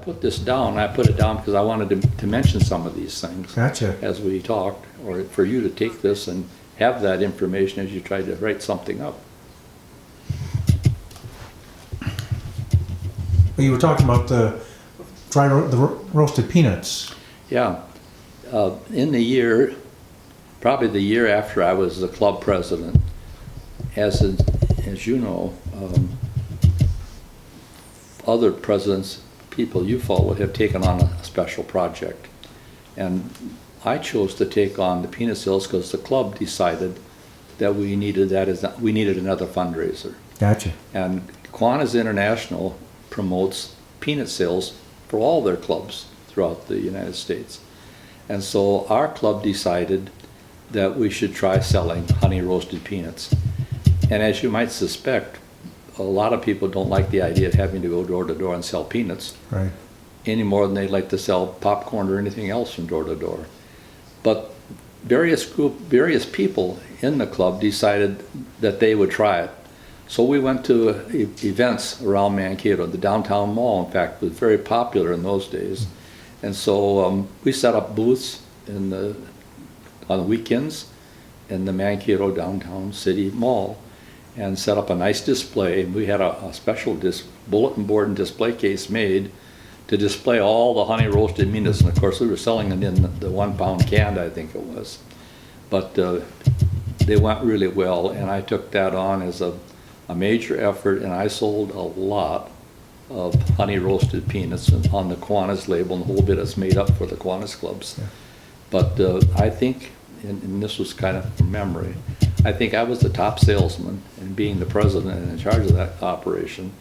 put this down. I put it down because I wanted to mention some of these things. Gotcha. As we talked, or for you to take this and have that information as you try to write something up. Well, you were talking about the roasted peanuts. Yeah. In the year, probably the year after I was the club president, as you know, other presidents, people you follow, have taken on a special project. And I chose to take on the peanut sales because the club decided that we needed another fundraiser. Gotcha. And Kiwanis International promotes peanut sales for all their clubs throughout the United States. And so our club decided that we should try selling honey roasted peanuts. And as you might suspect, a lot of people don't like the idea of having to go door to door and sell peanuts. Right. Any more than they like to sell popcorn or anything else from door to door. But various people in the club decided that they would try it. So we went to events around Mankato. The downtown mall, in fact, was very popular in those days. And so we set up booths on the weekends in the Mankato downtown city mall and set up a nice display. We had a special bulletin board and display case made to display all the honey roasted peanuts. And of course we were selling it in the 1 pound can, I think it was. But they went really well, and I took that on as a major effort, and I sold a lot of honey roasted peanuts on the Kiwanis label, and the whole bit is made up for the Kiwanis clubs. Yeah. But I think, and this was kind of from memory, I think I was the top salesman, and being the president and in charge of that operation,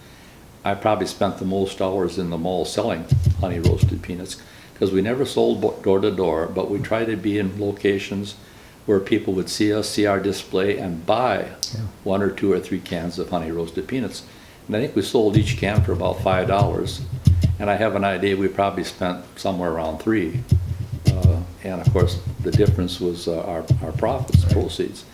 I probably spent the most hours in the mall selling honey roasted peanuts, because we never sold door to door, but we tried to be in locations where people would see us, see our display, and buy 1 or 2 or 3 cans of honey roasted peanuts. And I think we sold each can for about $5. And I have an idea we probably spent somewhere around $3. And of course, the difference was our profits, proceeds.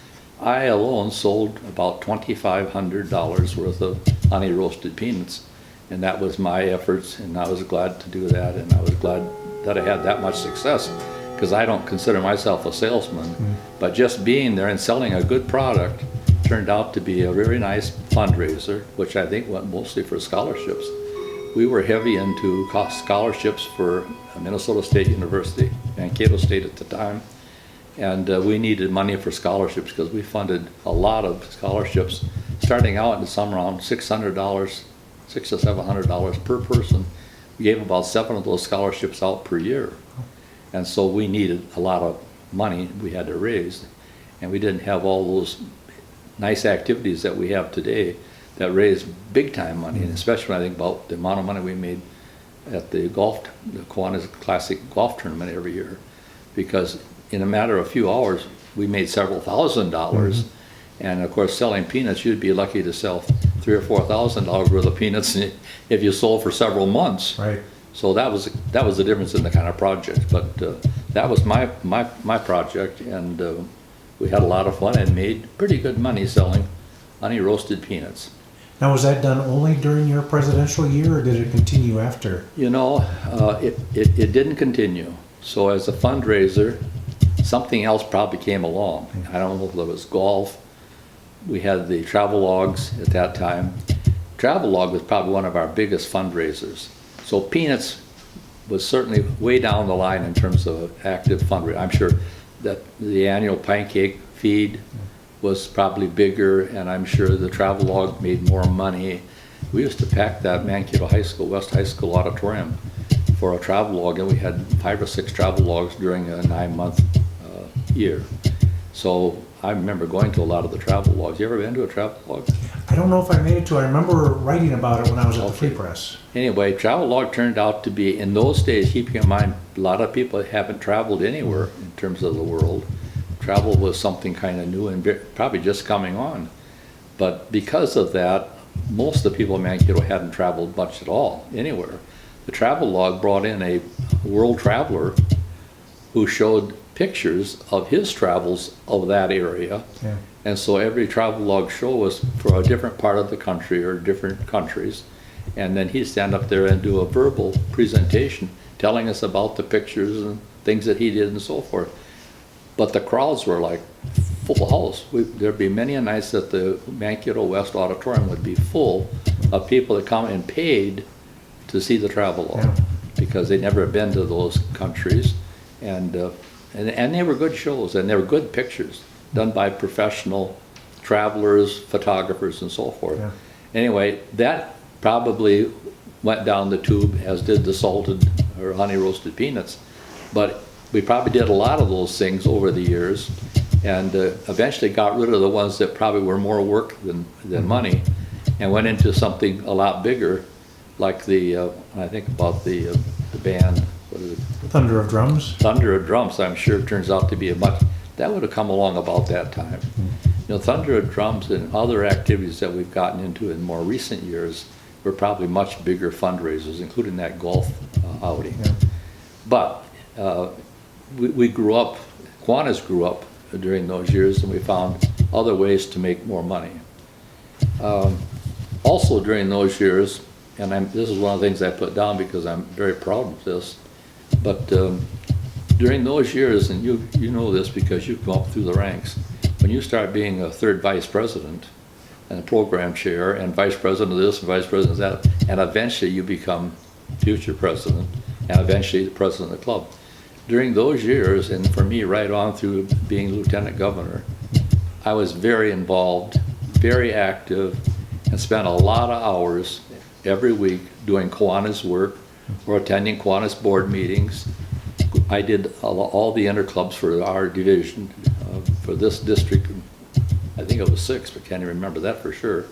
I alone sold about $2,500 worth of honey roasted peanuts. And that was my efforts, and I was glad to do that, and I was glad that I had that much success, because I don't consider myself a salesman, but just being there and selling a good product turned out to be a very nice fundraiser, which I think went mostly for scholarships. We were heavy into scholarships for Minnesota State University, Mankato State at the time, and we needed money for scholarships because we funded a lot of scholarships, starting out in some around $600, $600 to $700 per person. We gave about 7 of those scholarships out per year. And so we needed a lot of money we had to raise, and we didn't have all those nice activities that we have today that raise big time money, and especially when I think about the amount of money we made at the Kiwanis Classic Golf Tournament every year, because in a matter of a few hours we made several $1,000s, and of course selling peanuts, you'd be lucky to sell $3,000 or $4,000 worth of peanuts if you sold for several months. Right. So that was the difference in the kind of project. But that was my project, and we had a lot of fun and made pretty good money selling honey roasted peanuts. Now, was that done only during your presidential year, or did it continue after? You know, it didn't continue. So as a fundraiser, something else probably came along. I don't know if it was golf. We had the travel logs at that time. Travel log was probably one of our biggest fundraisers. So peanuts was certainly way down the line in terms of active fundraising. I'm sure that the annual pancake feed was probably bigger, and I'm sure the travel log made more money. We used to pack that Mankato High School, West High School auditorium for a travel log, and we had 5 or 6 travel logs during a 9-month year. So I remember going to a lot of the travel logs. You ever been to a travel log? I don't know if I made it to it. I remember writing about it when I was at the Free Press. Anyway, travel log turned out to be, in those days, keeping in mind, a lot of people haven't traveled anywhere in terms of the world. Travel was something kind of new and probably just coming on. But because of that, most of the people in Mankato hadn't traveled much at all, anywhere. The travel log brought in a world traveler who showed pictures of his travels of that area. Yeah. And so every travel log show was for a different part of the country or different countries. And then he'd stand up there and do a verbal presentation, telling us about the pictures and things that he did and so forth. But the crowds were like full house. There'd be many a nights that the Mankato West Auditorium would be full of people that come and paid to see the travelogue, Yeah. because they'd never been to those countries. And they were good shows, and they were good pictures done by professional travelers, photographers, and so forth. Yeah. Anyway, that probably went down the tube, as did the salted or honey roasted peanuts. But we probably did a lot of those things over the years, and eventually got rid of the ones that probably were more work than money, and went into something a lot bigger, like I think about the band, what is it? Thunder of Drums. Thunder of Drums. I'm sure it turns out to be that would have come along about that time. You know, Thunder of Drums and other activities that we've gotten into in more recent years were probably much bigger fundraisers, including that golf outing. Yeah. But we grew up, Kiwanis grew up during those years, and we found other ways to make more money. Also during those years, and this is one of the things I put down because I'm very proud of this, but during those years, and you know this because you've come up through the ranks, when you start being a third vice president and a program chair and vice president of this and vice president of that, and eventually you become future president and eventually the president of the club. During those years, and for me right on through being lieutenant governor, I was very involved, very active, and spent a lot of hours every week doing Kiwanis work or attending Kiwanis board meetings. I did all the interclubs for our division, for this district. I think it was 6, but can't even remember that for sure.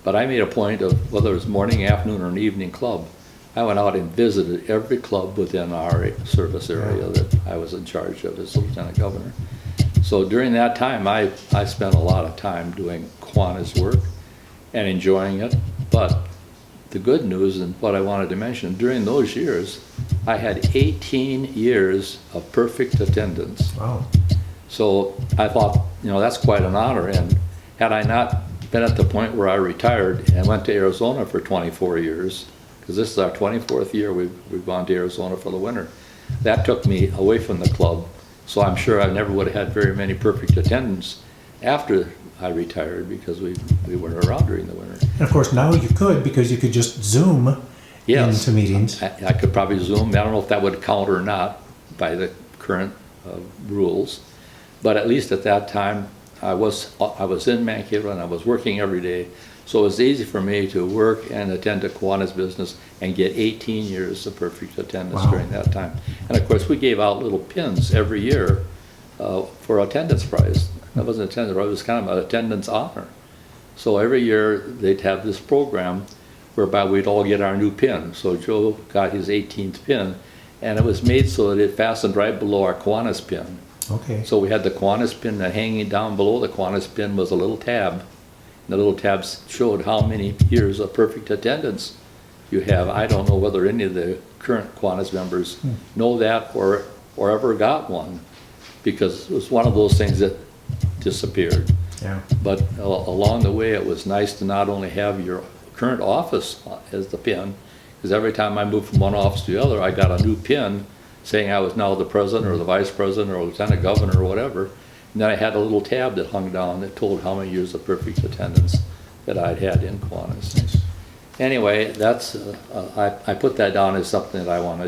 But I made a point of, whether it was morning, afternoon, or an evening club, I went out and visited every club within our service area that I was in charge of as lieutenant governor. So during that time, I spent a lot of time doing Kiwanis work and enjoying it. But the good news, and what I wanted to mention, during those years, I had 18 years of perfect attendance. Wow. So I thought, that's quite an honor. And had I not been at the point where I retired and went to Arizona for 24 years, because this is our 24th year we've gone to Arizona for the winter, that took me away from the club. So I'm sure I never would have had very many perfect attendance after I retired, because we weren't around during the winter. And of course now you could, because you could just Zoom Yes, into meetings. I could probably Zoom. I don't know if that would count or not by the current rules, but at least at that time I was in Mankato and I was working every day, so it was easy for me to work and attend to Kiwanis business and get 18 years of perfect attendance. Wow. During that time. And of course we gave out little pins every year for attendance prize. That wasn't attendance prize, it was kind of an attendance honor. So every year they'd have this program whereby we'd all get our new pin. So Joe got his 18th pin, and it was made so that it fastened right below our Kiwanis pin. Okay. So we had the Kiwanis pin hanging down below the Kiwanis pin was a little tab. And the little tabs showed how many years of perfect attendance you have. I don't know whether any of the current Kiwanis members know that or ever got one, because it was one of those things that disappeared. Yeah. But along the way, it was nice to not only have your current office as the pin, because every time I moved from one office to the other, I got a new pin saying I was now the president or the vice president or lieutenant governor or whatever. And then I had a little tab that hung down that told how many years of perfect attendance that I'd had in Kiwanis. Nice. Anyway, that's I put that down as something that I wanted